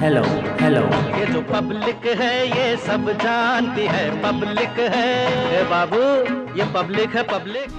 Hello hello. ये जो public है ये सब जानती है, पब्लिक है ए बाबू, ये पब्लिक है पब्लिक।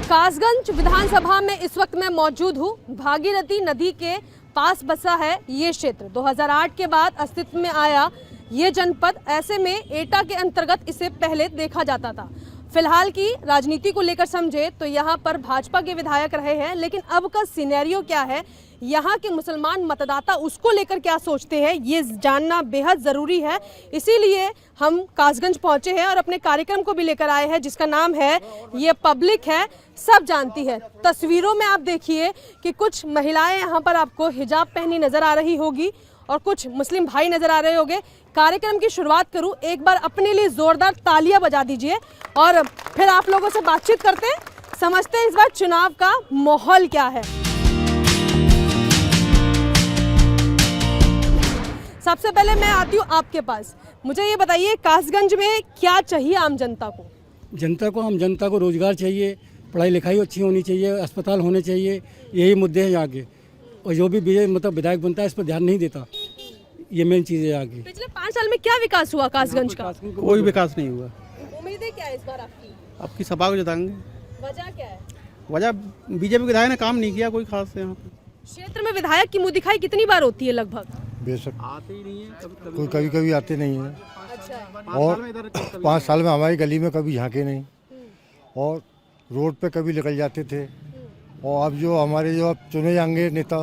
कासगंज विधानसभा में इस वक्त मैं मौजूद हूँ। भागीरथी नदी के पास बसा है ये क्षेत्र। 2008 के बाद अस्तित्व में आया ये जनपद। ऐसे में एटा के अंतर्गत इसे पहले देखा जाता था। फिलहाल की राजनीति को लेकर समझे तो यहाँ पर भाजपा के विधायक रहे हैं, लेकिन अब का सिनेरियो क्या है, यहाँ के मुसलमान मतदाता उसको लेकर क्या सोचते हैं, ये जानना बेहद ज़रूरी है। इसीलिए हम कासगंज पहुँचे हैं और अपने कार्यक्रम को भी लेकर आए हैं, जिसका नाम है ये पब्लिक है सब जानती है। तस्वीरों में आप देखिए कि कुछ महिलाएं यहाँ पर आपको हिजाब पहनी नज़र आ रही होगी और कुछ मुस्लिम भाई नज़र आ रहे होंगे। कार्यक्रम की शुरुआत करूं, एक बार अपने लिए जोरदार तालियां बजा दीजिए और फिर आप लोगों से बातचीत करते हैं, समझते हैं इस बार चुनाव का माहौल क्या है। सबसे पहले मैं आती हूँ आपके पास। मुझे ये बताइए, कासगंज में क्या चाहिए आम जनता को? आम जनता को रोजगार चाहिए, पढ़ाई लिखाई अच्छी होनी चाहिए, अस्पताल होने चाहिए, यही मुद्दे हैं यहाँ के। और जो भी विधायक बनता है इस पर ध्यान नहीं देता, ये मेन चीज़ है आगे। पिछले 5 साल में क्या विकास हुआ कासगंज का? कोई विकास नहीं हुआ। उम्मीदें क्या है इस बार आपकी? आपकी सभा को जताएंगे। वजह क्या है? वजह बीजेपी विधायक ने काम नहीं किया कोई खास यहाँ पे। क्षेत्र में विधायक की मुँह दिखाई कितनी बार होती है? लगभग बेशक आते ही नहीं है, कोई कभी कभी आते नहीं है। अच्छा। और 5 साल में हमारी गली में कभी झांके नहीं, और रोड पे कभी निकल जाते थे। और अब जो हमारे जो अब चुने जाएंगे नेता,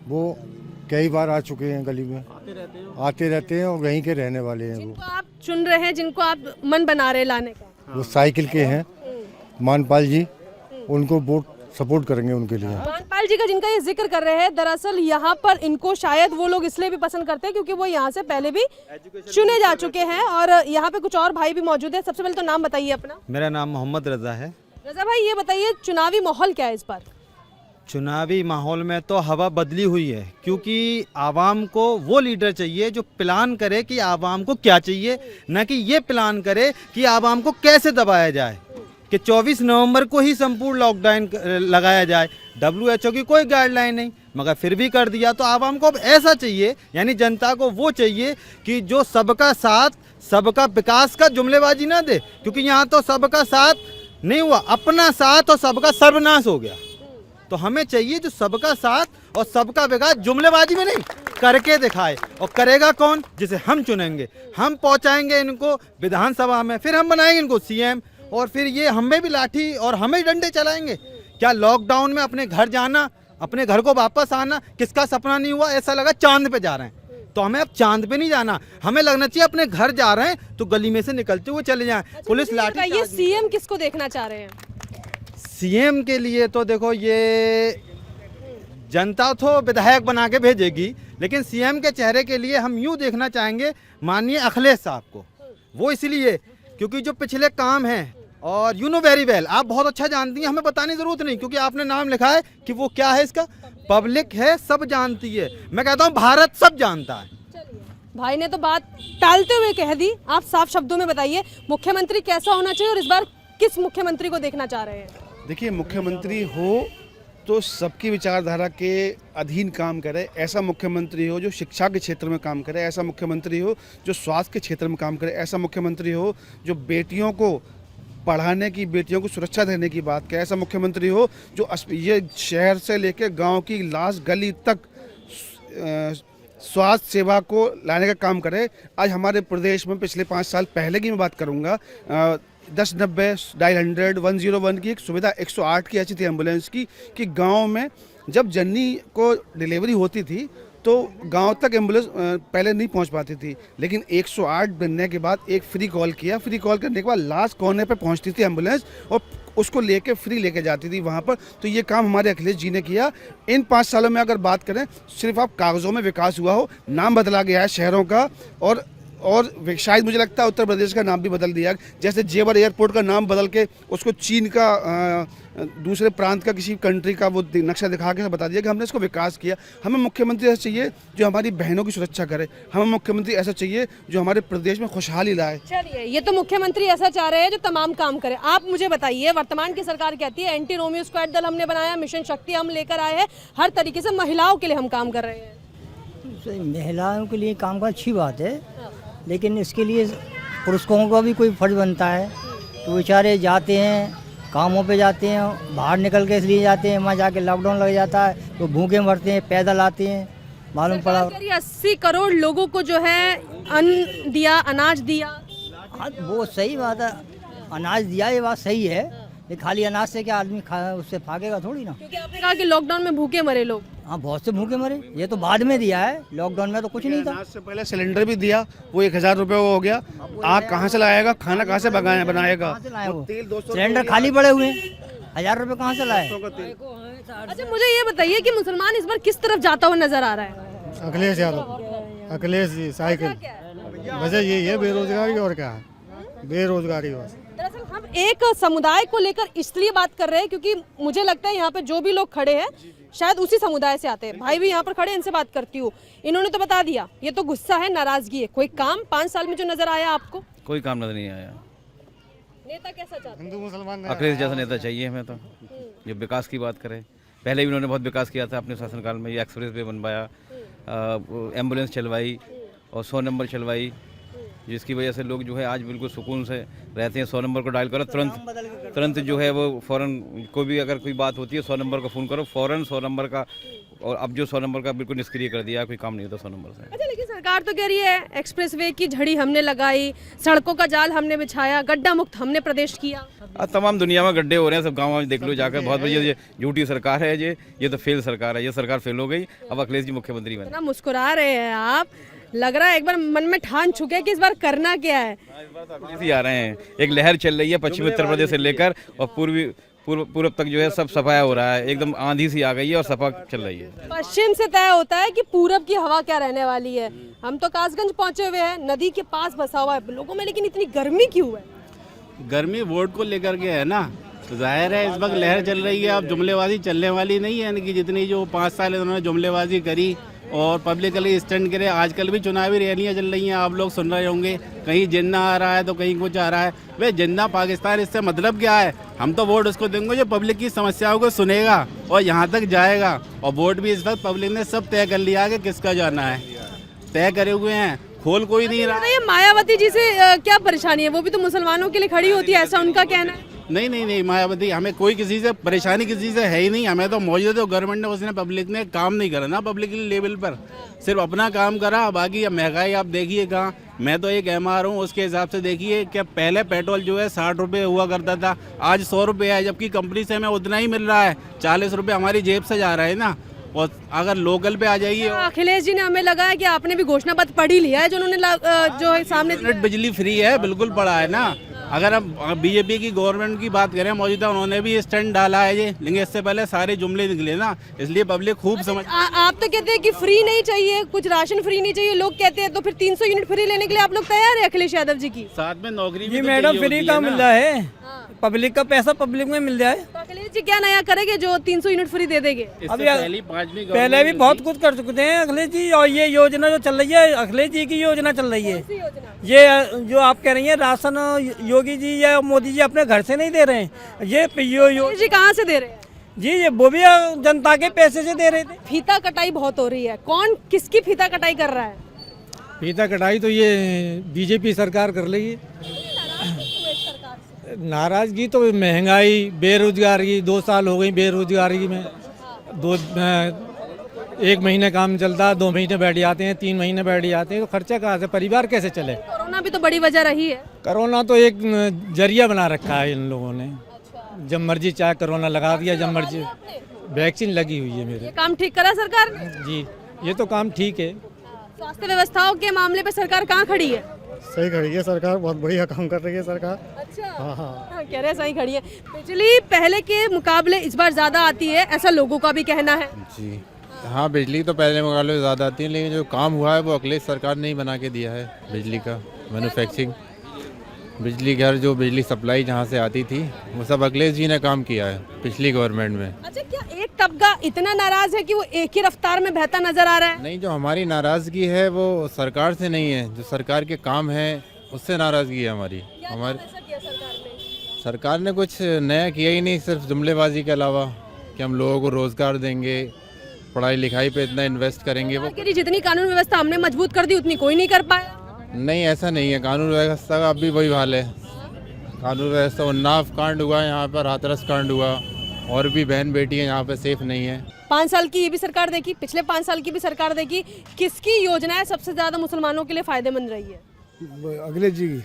वो कई बार आ चुके हैं गली में, आते रहते हैं और वहीं के रहने वाले हैं। जिनको आप चुन रहे हैं, जिनको आप मन बना रहे हैं लाने का, वो साइकिल के हैं, मानपाल जी, उनको वोट सपोर्ट करेंगे उनके लिए। मानपाल जी का जिनका ये जिक्र कर रहे हैं, दरअसल यहाँ पर इनको शायद वो लोग इसलिए भी पसंद करते हैं क्योंकि वो यहाँ से पहले भी चुने जा चुके हैं। और यहाँ पे कुछ और भाई भी मौजूद है। सबसे पहले तो नाम बताइए अपना। मेरा नाम मोहम्मद रजा है। रजा भाई, ये बताइए चुनावी माहौल क्या है इस बार? चुनावी माहौल में तो हवा बदली हुई है, क्योंकि आवाम को वो लीडर चाहिए जो प्लान करे कि आवाम को क्या चाहिए, न कि ये प्लान करे कि आवाम को कैसे दबाया जाए, कि 24 नवंबर को ही संपूर्ण लॉकडाउन लगाया जाए। WHO की कोई गाइडलाइन नहीं, मगर फिर भी कर दिया। तो आवाम को अब ऐसा चाहिए, यानी जनता को वो चाहिए कि जो सबका साथ सबका विकास का जुमलेबाजी ना दे, क्योंकि यहाँ तो सबका साथ नहीं हुआ, अपना साथ और सबका सर्वनाश हो गया। तो हमें चाहिए जो सबका साथ और सबका विकास जुमलेबाजी में नहीं, करके दिखाए। और करेगा कौन? जिसे हम चुनेंगे। हम पहुंचाएंगे इनको विधानसभा में, फिर हम बनाएंगे इनको CM, और फिर ये हमें भी लाठी और हमें डंडे चलाएंगे। क्या लॉकडाउन में अपने घर जाना, अपने घर को वापस आना किसका सपना नहीं हुआ? ऐसा लगा चांद पे जा रहे हैं। तो हमें अब चांद पे नहीं जाना, हमें लगना चाहिए अपने घर जा रहे हैं तो गली में से निकलते हुए चले जाएं। पुलिस लाठी। ये CM किसको देखना चाह रहे हैं? CM के लिए तो देखो, ये जनता तो विधायक बना के भेजेगी, लेकिन CM के चेहरे के लिए हम यूँ देखना चाहेंगे माननीय अखिलेश साहब को। वो इसलिए क्योंकि जो पिछले काम हैं, और यू नो वेरी वेल, आप बहुत अच्छा जानती हैं, हमें बताने की जरूरत नहीं, क्योंकि आपने नाम लिखा है कि वो क्या है, इसका पब्लिक है सब जानती है। मैं कहता हूँ भारत सब जानता है। भाई ने तो बात टालते हुए कह दी, आप साफ शब्दों में बताइए मुख्यमंत्री कैसा होना चाहिए और इस बार किस मुख्यमंत्री को देखना चाह रहे हैं? देखिए, मुख्यमंत्री हो तो सबकी विचारधारा के अधीन काम करे, ऐसा मुख्यमंत्री हो जो शिक्षा के क्षेत्र में काम करे, ऐसा मुख्यमंत्री हो जो स्वास्थ्य के क्षेत्र में काम करे, ऐसा मुख्यमंत्री हो जो बेटियों को पढ़ाने की, बेटियों को सुरक्षा देने की बात करे, ऐसा मुख्यमंत्री हो जो ये शहर से लेकर गांव की लास्ट गली तक स्वास्थ्य सेवा को लाने का काम करे। आज हमारे प्रदेश में पिछले 5 साल पहले की मैं बात करूंगा, 1090, 100, 101 की एक सुविधा 108 की ऐसी थी एम्बुलेंस की, कि गांव में जब जननी को डिलीवरी होती थी तो गांव तक एम्बुलेंस पहले नहीं पहुंच पाती थी, लेकिन 108 बनने के बाद एक फ्री कॉल किया, फ्री कॉल करने के बाद लास्ट कोने पे पहुंचती थी एम्बुलेंस और उसको लेके फ्री लेके जाती थी वहां पर। तो ये काम हमारे अखिलेश जी ने किया। इन 5 सालों में अगर बात करें, सिर्फ आप कागज़ों में विकास हुआ हो, नाम बदला गया है शहरों का, और और शायद मुझे लगता है उत्तर प्रदेश का नाम भी बदल दिया, जैसे जेवर एयरपोर्ट का नाम बदल के उसको चीन का दूसरे प्रांत का किसी कंट्री का वो नक्शा दिखा के बता दिया कि हमने इसको विकास किया। हमें मुख्यमंत्री ऐसा चाहिए जो हमारी बहनों की सुरक्षा करे, हमें मुख्यमंत्री ऐसा चाहिए जो हमारे प्रदेश में खुशहाली लाए। चलिए, ये तो मुख्यमंत्री ऐसा चाह रहे हैं जो तमाम काम करे। आप मुझे बताइए, वर्तमान की सरकार कहती है एंटी रोमियो स्क्वाड दल हमने बनाया, मिशन शक्ति हम लेकर आए हैं, हर तरीके से महिलाओं के लिए हम काम कर रहे हैं। महिलाओं के लिए काम का अच्छी बात है, लेकिन इसके लिए पुरुषों का भी कोई फर्ज बनता है। तो बेचारे जाते हैं, कामों पे जाते हैं, बाहर निकल के इसलिए जाते हैं, वहाँ जाके लॉकडाउन लग जाता है तो भूखे मरते हैं, पैदल आते हैं। मालूम पड़ा 80 करोड़ लोगों को जो है अन्न दिया, अनाज दिया। हाँ, वो सही बात है, अनाज दिया, ये बात सही है, लेकिन खाली अनाज से क्या आदमी उससे भागेगा थोड़ी ना। क्योंकि आपने कहा कि लॉकडाउन में भूखे मरे लोग। हाँ, बहुत से भूखे मरे, ये तो बाद में दिया है, लॉकडाउन में तो कुछ नहीं था। अनाज से पहले सिलेंडर भी दिया, वो 1000 रुपये हो गया। आग कहाँ से लाएगा, खाना कहाँ से बनाएगा? सिलेंडर खाली पड़े हुए हैं, 1000 रुपये कहाँ से लाए? अच्छा, मुझे ये बताइए कि मुसलमान इस बार किस तरफ जाता हुआ नजर आ रहा है? अखिलेश यादव, अखिलेश जी साइकिल। वजह यही है बेरोजगारी, और क्या है, बेरोजगारी। दरअसल हम एक समुदाय को लेकर इसलिए बात कर रहे हैं क्योंकि मुझे लगता है यहाँ पे जो भी लोग खड़े हैं शायद उसी समुदाय से आते हैं। भाई भी यहाँ पर खड़े, इनसे बात करती हूँ। इन्होंने तो बता दिया, ये तो गुस्सा है, नाराजगी है। कोई काम 5 साल में जो नजर आया आपको? कोई काम नजर नहीं आया। नेता कैसा चाहते हैं? हिंदू मुसलमान अखिलेश जैसा नेता चाहिए हमें, तो जो विकास की बात करे। पहले भी उन्होंने बहुत विकास किया था अपने शासनकाल में। ये एक्सप्रेस वे बनवाया, एम्बुलेंस चलवाई और 100 नंबर चलवाई, जिसकी वजह से लोग जो है आज बिल्कुल सुकून से रहते हैं। 100 नंबर को डायल करो, तुरंत जो है वो फ़ौरन, कोई भी अगर कोई बात होती है 100 नंबर को फ़ोन करो, फ़ौरन 100 नंबर का। और अब जो 100 नंबर का बिल्कुल निष्क्रिय कर दिया, कोई काम नहीं होता 100 नंबर से। अच्छा, लेकिन सरकार तो कह रही है एक्सप्रेसवे की झड़ी हमने लगाई, सड़कों का जाल हमने बिछाया, गड्ढा मुक्त हमने प्रदेश किया। तमाम दुनिया में गड्ढे हो रहे हैं, सब गाँव में देख लो जाकर। बहुत बड़ी ये झूठी सरकार है, ये तो फेल सरकार है। ये सरकार फेल हो गई, अब अखिलेश जी मुख्यमंत्री बने। इतना मुस्कुरा रहे हैं आप, लग रहा है एक बार मन में ठान चुके हैं कि इस बार करना क्या है। इस बार तो अखिलेश ही आ रहे हैं। एक लहर चल रही है पश्चिमी उत्तर प्रदेश से लेकर और पूर्व तक जो है सब सफाया हो रहा है। एकदम आंधी सी आ गई है और सफा चल रही है। पश्चिम से तय होता है कि पूरब की हवा क्या रहने वाली है। हम तो कासगंज पहुंचे हुए हैं, नदी के पास बसा हुआ है लोगों में, लेकिन इतनी गर्मी क्यों है? गर्मी वोट को लेकर के है ना, तो जाहिर है इस वक्त लहर चल रही है। अब जुमलेबाजी चलने वाली नहीं है, यानी कि जितनी जो 5 साल इन्होंने जुमलेबाजी करी और पब्लिकली स्टैंड करे। आजकल भी चुनावी रैलियां चल रही हैं, आप लोग सुन रहे होंगे, कहीं जिन्ना आ रहा है तो कहीं कुछ आ रहा है। वे जिन्ना पाकिस्तान, इससे मतलब क्या है? हम तो वोट उसको देंगे जो पब्लिक की समस्याओं को सुनेगा और यहाँ तक जाएगा। और वोट भी इस वक्त पब्लिक ने सब तय कर लिया कि किसका जाना है, तय करे हुए हैं, खोल कोई नहीं रहा। ये मायावती जी से क्या परेशानी है? वो भी तो मुसलमानों के लिए खड़ी होती है, ऐसा उनका कहना है। नहीं, मायावती, हमें कोई किसी से परेशानी किसी से है ही नहीं। हमें तो मौजूद है गवर्नमेंट ने, उसने पब्लिक ने काम नहीं करा ना, पब्लिक लेवल पर सिर्फ अपना काम करा। बाकी अब महंगाई आप देखिए कहाँ। मैं तो एक MR हूँ, उसके हिसाब से देखिए कि पहले पेट्रोल जो है 60 रुपये हुआ करता था, आज 100 रुपये है, जबकि कंपनी से हमें उतना ही मिल रहा है। 40 रुपये हमारी जेब से जा रहा है ना। और अगर लोकल पे आ जाइए, अखिलेश जी ने हमें लगा है कि आपने भी घोषणा पत्र पढ़ी लिया है जो उन्होंने जो सामने बिजली फ्री है, बिल्कुल पड़ा है ना। अगर हम बीजेपी की गवर्नमेंट की बात करें मौजूदा, उन्होंने भी स्टैंड डाला है ये, लेकिन इससे पहले सारे जुमले निकले ना, इसलिए पब्लिक खूब समझ। आप तो कहते हैं कि फ्री नहीं चाहिए, कुछ राशन फ्री नहीं चाहिए, लोग कहते हैं, तो फिर 300 यूनिट फ्री लेने के लिए आप लोग तैयार है अखिलेश यादव जी की? साथ में नौकरी भी जी तो मैडम, चाहिए फ्री होती का है मिल ना। रहा है, पब्लिक का पैसा पब्लिक में मिल जाए। तो अखिलेश जी क्या नया करेंगे जो 300 यूनिट फ्री दे देंगे? इससे अभी पहले भी बहुत कुछ कर चुके हैं अखिलेश जी, और ये योजना जो चल रही है अखिलेश जी की योजना चल रही है। ये जो आप कह रही हैं राशन योगी जी या मोदी जी अपने घर से नहीं दे रहे हैं, ये जी कहाँ से दे रहे हैं? जी ये वो भी जनता के पैसे से दे रहे थे। फीता कटाई बहुत हो रही है, कौन किसकी फीता कटाई कर रहा है? फीता कटाई तो ये बीजेपी सरकार कर रही है। नाराजगी तो महंगाई, बेरोजगारी, 2 साल हो गई बेरोजगारी में। 1 महीने काम चलता, 2 महीने बैठ जाते हैं, 3 महीने बैठ जाते हैं, तो खर्चा कहाँ से, परिवार कैसे चले? कोरोना भी तो बड़ी वजह रही है। कोरोना तो एक जरिया बना रखा है इन लोगों ने, जब मर्जी चाहे कोरोना लगा दिया, जब मर्जी। वैक्सीन लगी हुई है मेरे। ये काम ठीक करा सरकार ने? जी ये तो काम ठीक है। स्वास्थ्य व्यवस्थाओं के मामले पे सरकार कहाँ खड़ी है? सही खड़ी है सरकार, बहुत बढ़िया काम कर रही है सरकार। अच्छा, हाँ, कह रहे हैं सही खड़ी है। बिजली पहले के मुकाबले इस बार ज्यादा आती है, ऐसा लोगों का भी कहना है। जी हाँ, बिजली तो पहले मुकाबले ज़्यादा आती है, लेकिन जो काम हुआ है वो अखिलेश सरकार ने ही बना के दिया है। बिजली का मैन्युफैक्चरिंग, बिजली घर जो बिजली सप्लाई जहाँ से आती थी वो सब अखिलेश जी ने काम किया है पिछली गवर्नमेंट में। अच्छा, क्या एक तबका इतना नाराज है कि वो एक ही रफ्तार में बहता नजर आ रहा है? नहीं, जो हमारी नाराज़गी है वो सरकार से नहीं है, जो सरकार के काम है उससे नाराज़गी है हमारी। सरकार ने कुछ नया किया ही नहीं, सिर्फ जुमलेबाजी के अलावा कि हम लोगों को रोज़गार देंगे, पढ़ाई लिखाई पे इतना इन्वेस्ट करेंगे। वो जितनी कानून व्यवस्था हमने मजबूत कर दी उतनी कोई नहीं कर पाया। नहीं, ऐसा नहीं है। कानून व्यवस्था का अब भी वही हाल है। कानून व्यवस्था, उन्नाव कांड हुआ यहाँ पर, हाथरस कांड हुआ, और भी बहन बेटियाँ यहाँ पे सेफ नहीं है। 5 साल की ये भी सरकार देखी, पिछले 5 साल की भी सरकार देखी, किसकी योजनाएं सबसे ज्यादा मुसलमानों के लिए फायदेमंद रही है? अखिलेश जी की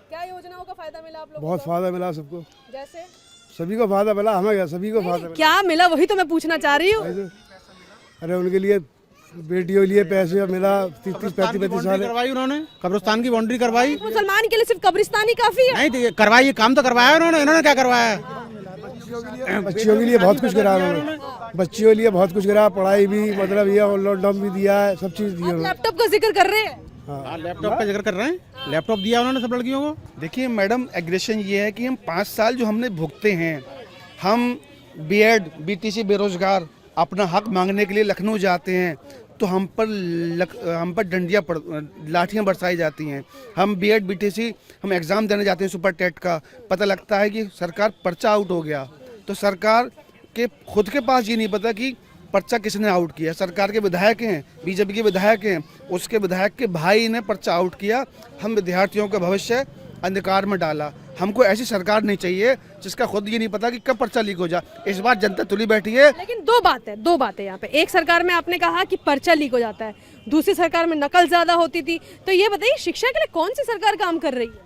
क्या योजनाओं का फायदा मिला आप लोगों बहुत फायदा मिला सबको, जैसे सभी को फायदा मिला, हमें सभी को फायदा क्या मिला वही तो मैं पूछना चाह रही हूँ। मिला। अरे उनके लिए बेटियों के लिए पैसे मिला 30-35 साल करवाई उन्होंने, कब्रिस्तान की बाउंड्री करवाई। मुसलमान के लिए सिर्फ कब्रिस्तान ही काफी है? नहीं करवाई, काम तो करवाया उन्होंने। इन्होंने क्या करवाया? बच्चियों के लिए बहुत कुछ करा उन्होंने, बच्चियों के लिए बहुत कुछ करा, पढ़ाई भी, मतलब ये लॉकडाउन भी दिया है, सब चीज दी है। लैपटॉप का जिक्र कर रहे हैं? हाँ, लैपटॉप का जिक्र कर रहे हैं। लैपटॉप दिया उन्होंने सब लड़कियों को। देखिए मैडम, एग्रेशन ये है कि हम 5 साल जो हमने भुगते हैं, हम बीएड बीटीसी बेरोजगार अपना हक मांगने के लिए लखनऊ जाते हैं तो हम पर डंडियाँ लाठियाँ बरसाई जाती हैं। हम बीएड बीटीसी हम एग्ज़ाम देने जाते हैं सुपर टेट का, पता लगता है कि सरकार पर्चा आउट हो गया, तो सरकार के खुद के पास ये नहीं पता कि पर्चा किसने आउट किया। सरकार के विधायक हैं, बीजेपी के विधायक हैं, उसके विधायक के भाई ने पर्चा आउट किया, हम विद्यार्थियों का भविष्य अंधकार में डाला। हमको ऐसी सरकार नहीं चाहिए जिसका खुद ये नहीं पता कि कब पर्चा लीक हो जाए। इस बार जनता तुली बैठी है। लेकिन दो बातें यहाँ पे। एक सरकार में आपने कहा कि पर्चा लीक हो जाता है, दूसरी सरकार में नकल ज्यादा होती थी, तो ये बताइए शिक्षा के लिए कौन सी सरकार काम कर रही है?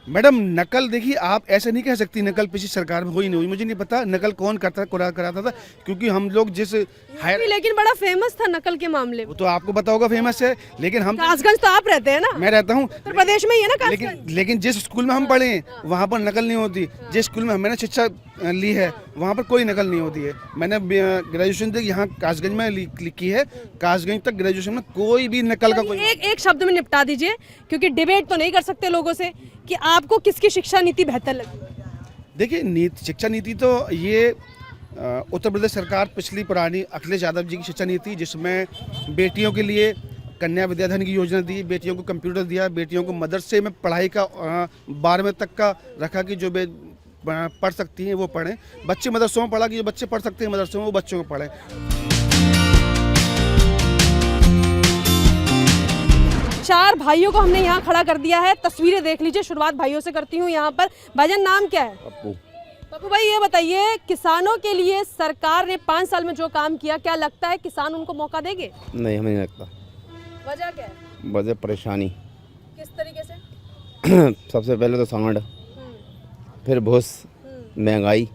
मैडम नकल, देखिए आप ऐसे नहीं कह सकती नकल पिछली सरकार में हुई नहीं हुई, मुझे नहीं पता नकल कौन कराता था, क्योंकि हम लोग जिस लेकिन बड़ा फेमस था नकल के मामले में। तो आपको पता होगा फेमस है, लेकिन हम कासगंज तो आप रहते हैं ना? मैं रहता हूँ उत्तर प्रदेश में ही है ना कासगंज। लेकिन जिस स्कूल में हम पढ़े हैं वहाँ पर नकल नहीं होती। जिस स्कूल में मैंने शिक्षा ली है वहाँ पर कोई नकल नहीं होती है। मैंने ग्रेजुएशन तक यहाँ कासगंज में लिखी है, कासगंज तक ग्रेजुएशन में कोई भी नकल का कोई। एक शब्द में निपटा दीजिए, क्योंकि डिबेट तो नहीं कर सकते लोगों से, कि आपको किसकी शिक्षा नीति बेहतर लगी? देखिए शिक्षा नीति तो ये उत्तर प्रदेश सरकार पिछली पुरानी अखिलेश यादव जी की शिक्षा नीति, जिसमें बेटियों के लिए कन्या विद्याधन की योजना दी, बेटियों को कंप्यूटर दिया, बेटियों को मदरसे में पढ़ाई का 12वीं तक का रखा कि जो पढ़ सकती हैं वो पढ़ें। बच्चे मदरसों में पढ़ा कि जो बच्चे पढ़ सकते हैं मदरसों में वो बच्चों को पढ़ें। चार भाइयों को हमने यहाँ खड़ा कर दिया है, तस्वीरें देख लीजिए। शुरुआत भाइयों से करती हूँ यहाँ पर। भाईजान नाम क्या है? पप्पू भाई, ये बताइए किसानों के लिए सरकार ने 5 साल में जो काम किया, क्या लगता है किसान उनको मौका देंगे? नहीं, हमें नहीं लगता। वजह क्या है? वजह परेशानी। किस तरीके से? सबसे पहले तो सांड, फिर भूस, महंगाई,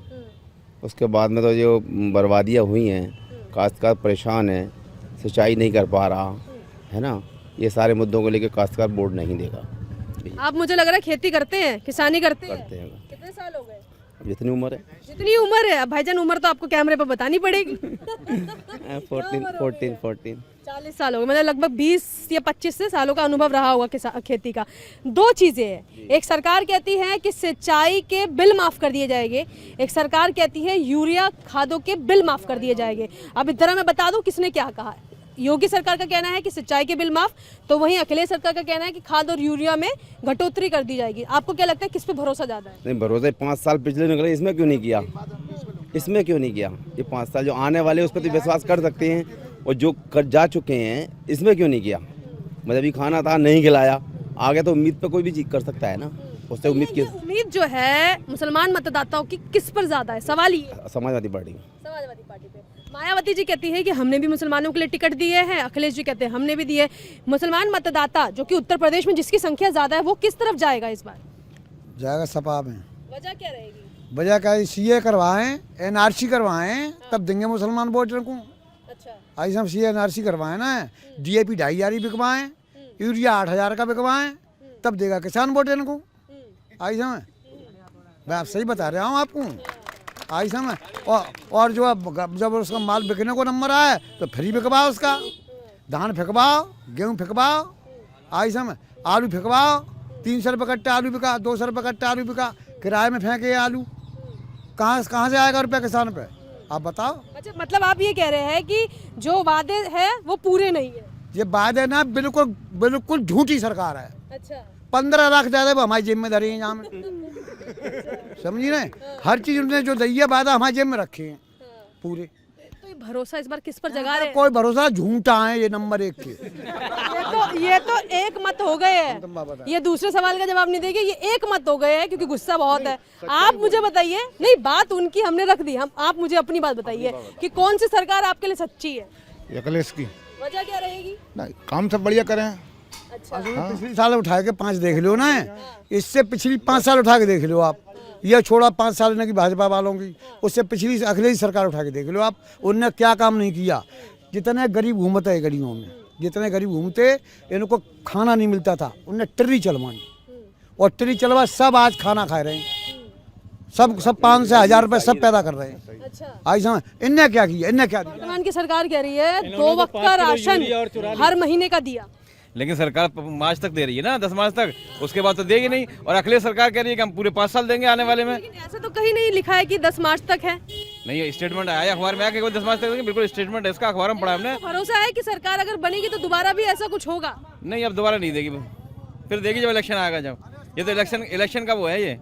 उसके बाद में तो जो बर्बादियाँ हुई हैं, काश्तकार परेशान है, सिंचाई नहीं कर पा रहा है ना, ये सारे मुद्दों को लेकर काश्तकार वोट नहीं देगा। आप, मुझे लग रहा है खेती करते हैं, किसानी करते हैं। कितने साल हो गए? जितनी उम्र है। जितनी उम्र है। अब भाईजान उम्र तो आपको कैमरे पर बतानी पड़ेगी। 14 40 साल हो गए, मतलब लगभग 20 या 25 से सालों का अनुभव रहा होगा खेती का। दो चीजें हैं, एक सरकार कहती है कि सिंचाई के बिल माफ कर दिए जाएंगे, एक सरकार कहती है यूरिया खादों के बिल माफ कर दिए जाएंगे। अब इधर मैं बता दूं किसने क्या कहा है। योगी सरकार का कहना है कि सिंचाई के बिल माफ, तो वहीं अखिलेश सरकार का कहना है कि खाद और यूरिया में घटोतरी कर दी जाएगी। आपको क्या लगता है किस पे भरोसा ज्यादा है? नहीं, भरोसा 5 साल पिछले निकले, इसमें क्यों नहीं किया? इसमें क्यों नहीं किया? ये 5 साल जो आने वाले उस पर तो विश्वास कर सकते हैं, और जो कर जा चुके हैं इसमें क्यों नहीं किया? मतलब ये खाना था नहीं खिलाया, आगे तो उम्मीद पे कोई भी चीज कर सकता है ना, उससे उम्मीद की। उम्मीद जो है मुसलमान मतदाताओं की किस पर ज्यादा है? सवाल ये। समाजवादी पार्टी। समाजवादी पार्टी पे। मायावती जी कहती है कि हमने भी मुसलमानों के लिए टिकट दिए हैं, अखिलेश जी कहते हैं हमने भी दिए। मुसलमान मतदाता जो कि उत्तर प्रदेश में जिसकी संख्या ज्यादा है, वो किस तरफ जाएगा इस बार? जाएगा सपा में। वजह क्या रहेगी? वजह क्या है? सीए करवाएं, एनआरसी करवाएं, तब देंगे मुसलमान वोटर को। अच्छा, ऐसा हम सीए एनआरसी करवाएं ना, डीएपी 2500 बिकवाएं, यूरिया 8000 का बिकवाएं, तब देगा किसान वोटर को। ऐसा मैं आप सही बता रहा हूँ आपको। आई समझ। और जो अब जब उसका माल बिकने को नंबर आए तो फ्री बिकवाओ, उसका धान फेंकवाओ, गेहूँ फेंकवाओ, आई समझ। आलू फेंकवाओ, 300 रुपये कट्टा आलू बिका, 200 रुपये कट्टा आलू बिका, किराए में फेंके आलू, कहाँ से आएगा रुपया किसान पे, आप बताओ। अच्छा, मतलब आप ये कह रहे हैं कि जो वादे हैं वो पूरे नहीं है। ये वादे ना बिल्कुल बिल्कुल झूठी सरकार है। अच्छा, 15 लाख ज़्यादा वो हमारी जेब में धरी है यहाँ में, समझी ना। हर चीज़ उन्होंने जो दी है वादा हमारी जेब में रखे हैं पूरे। तो ये भरोसा इस बार किस पर जगा रहे हैं? कोई भरोसा, झूठा है ये नंबर 1 के। ये तो एक मत हो गए हैं। ये दूसरे सवाल का जवाब नहीं देंगे, ये एक मत हो गए हैं क्योंकि गुस्सा बहुत है। आप मुझे बताइए, नहीं बात उनकी हमने रख दी, आप मुझे अपनी बात बताइए कि कौन सी सरकार आपके लिए सच्ची है? अखिलेश की। वजह क्या रहेगी? नहीं, काम सब बढ़िया करें। अच्छा, पिछली साल उठा के 5 देख लो ना, इससे पिछली 5 साल उठा के देख लो आप। ये छोड़ा 5 साल की भाजपा वालों की, उससे पिछली अखिलेश सरकार उठा के देख लो आप, उनने क्या काम नहीं किया। जितने गरीब घूमते हैं गरीबों में, जितने गरीब घूमते इनको खाना नहीं मिलता था, उनने ट्री चलवाई और ट्री चलवा सब आज खाना खा रहे हैं। सब 500 से 1000 रुपये सब पैदा कर रहे हैं। अच्छा, आज समझ इनने क्या किया, इनने क्या दिया। वर्तमान की सरकार कह रही है 2 वक्त का राशन हर महीने का दिया, लेकिन सरकार मार्च तक दे रही है ना, 10 मार्च तक, उसके बाद तो देगी नहीं। और अखिलेश सरकार कह रही है कि हम पूरे 5 साल देंगे आने वाले में। लेकिन ऐसा तो कहीं नहीं लिखा है कि 10 मार्च तक है। नहीं, स्टेटमेंट आया अखबार में, आके 10 मार्च तक देंगे, बिल्कुल स्टेटमेंट है इसका, अखबार में पढ़ा हमने। भरोसा है कि सरकार अगर बनेगी तो दोबारा भी ऐसा कुछ होगा? नहीं, अब दोबारा नहीं देगी, फिर देगी जब इलेक्शन आएगा। जब ये तो इलेक्शन का वो है, ये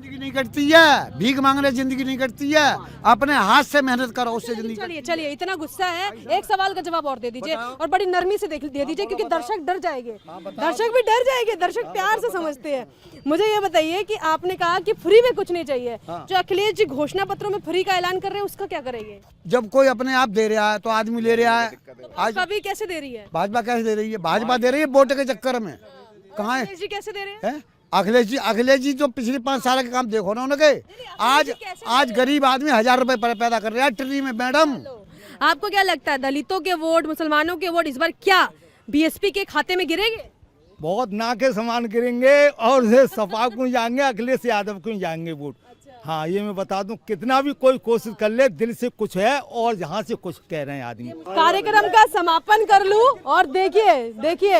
जिंदगी नहीं कटती है, भीख मांगने जिंदगी नहीं कटती है, अपने हाथ से मेहनत करो उससे जिंदगी। चलिए इतना गुस्सा है, एक सवाल का जवाब और दे दीजिए और बड़ी नरमी से दे दीजिए क्योंकि दर्शक डर जाएंगे, दर्शक भी डर जाएंगे, दर्शक प्यार से समझते हैं। मुझे ये बताइए कि आपने कहा कि फ्री में कुछ नहीं चाहिए, जो अखिलेश जी घोषणा पत्रों में फ्री का ऐलान कर रहे हैं उसका क्या करेंगे? जब कोई अपने आप दे रहा है तो आदमी ले रहा है। आज कभी कैसे दे रही है? भाजपा कैसे दे रही है? भाजपा दे रही है वोट के चक्कर में। कहाँ है अखिलेश जी कैसे दे रहे हैं? अखिलेश जी तो पिछले 5 साल के काम देखो ना उनके। आज गरीब आदमी 1000 रुपए पैदा कर रहे हैं ट्री में। मैडम, आपको क्या लगता है दलितों के वोट, मुसलमानों के वोट इस बार क्या बीएसपी के खाते में गिरेंगे? बहुत ना के समान गिरेंगे और सपा को जाएंगे, अखिलेश यादव को जाएंगे वोट। हाँ, ये मैं बता दूं, कितना भी कोई कोशिश कर ले, दिल से कुछ है और जहाँ से कुछ कह रहे हैं आदमी। कार्यक्रम का समापन कर लूं और देखिए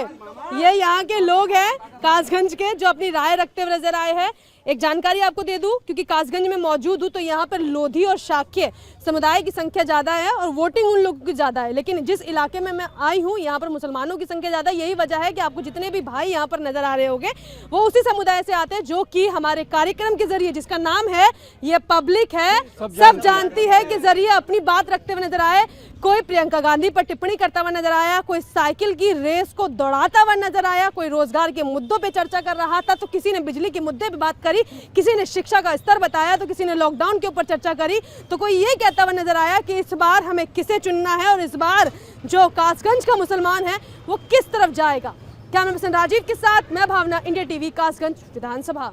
ये यहाँ के लोग हैं कासगंज के जो अपनी राय रखते हुए नजर आए हैं। एक जानकारी आपको दे दूं, क्योंकि कासगंज में मौजूद हूँ तो यहाँ पर लोधी और शाक्य समुदाय की संख्या ज़्यादा है और वोटिंग उन लोगों की ज़्यादा है। लेकिन जिस इलाके में मैं आई हूँ यहाँ पर मुसलमानों की संख्या ज़्यादा, यही वजह है कि आपको जितने भी भाई यहाँ पर नजर आ रहे होंगे वो उसी समुदाय से आते हैं जो कि हमारे कार्यक्रम के जरिए, जिसका नाम है ये पब्लिक है सब जानती है, के जरिए अपनी बात रखते हुए नजर आए। कोई प्रियंका गांधी पर टिप्पणी करता हुआ नजर आया, कोई साइकिल की रेस को दौड़ाता हुआ नजर आया, कोई रोजगार के मुद्दों पे चर्चा कर रहा था तो किसी ने बिजली के मुद्दे पे बात करी, किसी ने शिक्षा का स्तर बताया तो किसी ने लॉकडाउन के ऊपर चर्चा करी, तो कोई ये कहता हुआ नजर आया कि इस बार हमें किसे चुनना है और इस बार जो कासगंज का मुसलमान है वो किस तरफ जाएगा। कैमरा पर्सन राजीव के साथ मैं भावना, इंडिया टीवी, कासगंज विधानसभा।